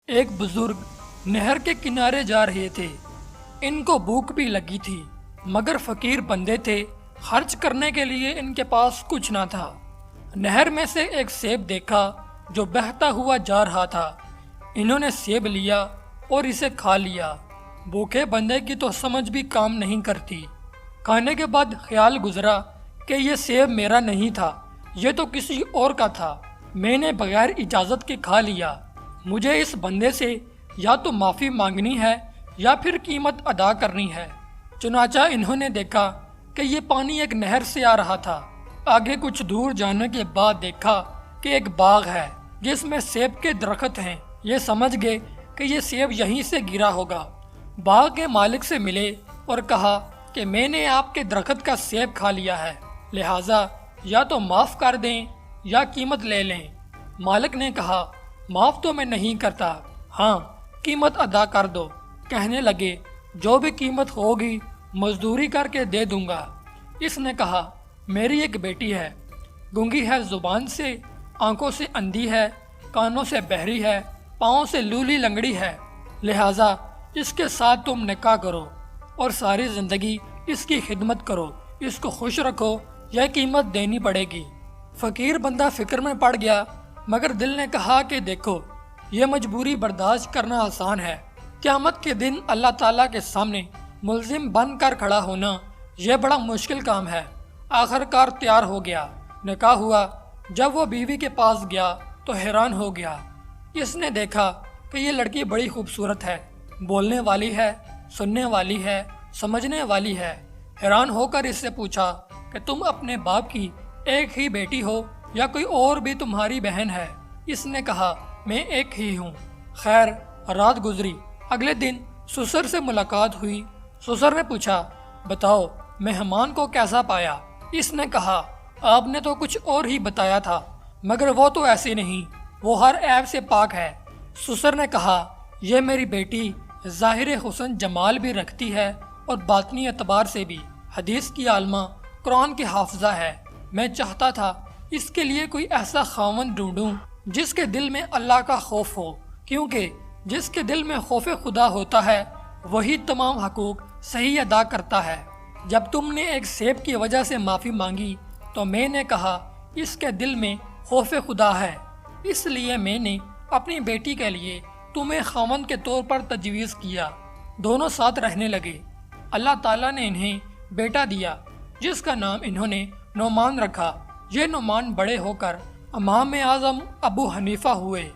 ایک بزرگ نہر کے کنارے جا رہے تھے۔ ان کو بھوک بھی لگی تھی، مگر فقیر بندے تھے، خرچ کرنے کے لیے ان کے پاس کچھ نہ تھا۔ نہر میں سے ایک سیب دیکھا جو بہتا ہوا جا رہا تھا۔ انہوں نے سیب لیا اور اسے کھا لیا۔ بھوکے بندے کی تو سمجھ بھی کام نہیں کرتی۔ کھانے کے بعد خیال گزرا کہ یہ سیب میرا نہیں تھا، یہ تو کسی اور کا تھا، میں نے بغیر اجازت کے کھا لیا۔ مجھے اس بندے سے یا تو معافی مانگنی ہے یا پھر قیمت ادا کرنی ہے۔ چنانچہ انہوں نے دیکھا کہ یہ پانی ایک نہر سے آ رہا تھا۔ آگے کچھ دور جانے کے بعد دیکھا کہ ایک باغ ہے جس میں سیب کے درخت ہیں۔ یہ سمجھ گئے کہ یہ سیب یہیں سے گرا ہوگا۔ باغ کے مالک سے ملے اور کہا کہ میں نے آپ کے درخت کا سیب کھا لیا ہے، لہٰذا یا تو معاف کر دیں یا قیمت لے لیں۔ مالک نے کہا معاف تو میں نہیں کرتا، ہاں قیمت ادا کر دو۔ کہنے لگے جو بھی قیمت ہوگی مزدوری کر کے دے دوں گا۔ اس نے کہا میری ایک بیٹی ہے، گونگی ہے زبان سے، آنکھوں سے اندھی ہے، کانوں سے بہری ہے، پاؤں سے لولی لنگڑی ہے، لہٰذا اس کے ساتھ تم نکاح کرو اور ساری زندگی اس کی خدمت کرو، اس کو خوش رکھو، یہ قیمت دینی پڑے گی۔ فقیر بندہ فکر میں پڑ گیا، مگر دل نے کہا کہ دیکھو یہ مجبوری برداشت کرنا آسان ہے، قیامت کے دن اللہ تعالیٰ کے سامنے ملزم بن کر کھڑا ہونا یہ بڑا مشکل کام ہے۔ آخر کار تیار ہو گیا، نکاح ہوا۔ جب وہ بیوی کے پاس گیا تو حیران ہو گیا۔ اس نے دیکھا کہ یہ لڑکی بڑی خوبصورت ہے، بولنے والی ہے، سننے والی ہے، سمجھنے والی ہے۔ حیران ہو کر اس سے پوچھا کہ تم اپنے باپ کی ایک ہی بیٹی ہو یا کوئی اور بھی تمہاری بہن ہے؟ اس نے کہا میں ایک ہی ہوں۔ خیر رات گزری، اگلے دن سسر سے ملاقات ہوئی۔ سسر نے پوچھا بتاؤ مہمان کو کیسا پایا؟ اس نے کہا آپ نے تو کچھ اور ہی بتایا تھا، مگر وہ تو ایسی نہیں، وہ ہر عیب سے پاک ہے۔ سسر نے کہا یہ میری بیٹی ظاہر حسن جمال بھی رکھتی ہے اور باطنی اعتبار سے بھی، حدیث کی عالمہ، قرآن کی حافظہ ہے۔ میں چاہتا تھا اس کے لیے کوئی ایسا خاوند ڈھونڈوں جس کے دل میں اللہ کا خوف ہو، کیونکہ جس کے دل میں خوف خدا ہوتا ہے وہی تمام حقوق صحیح ادا کرتا ہے۔ جب تم نے ایک سیب کی وجہ سے معافی مانگی تو میں نے کہا اس کے دل میں خوف خدا ہے، اس لیے میں نے اپنی بیٹی کے لیے تمہیں خاوند کے طور پر تجویز کیا۔ دونوں ساتھ رہنے لگے۔ اللہ تعالیٰ نے انہیں بیٹا دیا جس کا نام انہوں نے نعمان رکھا۔ یہ نعمان بڑے ہو کر امام اعظم ابو حنیفہ ہوئے۔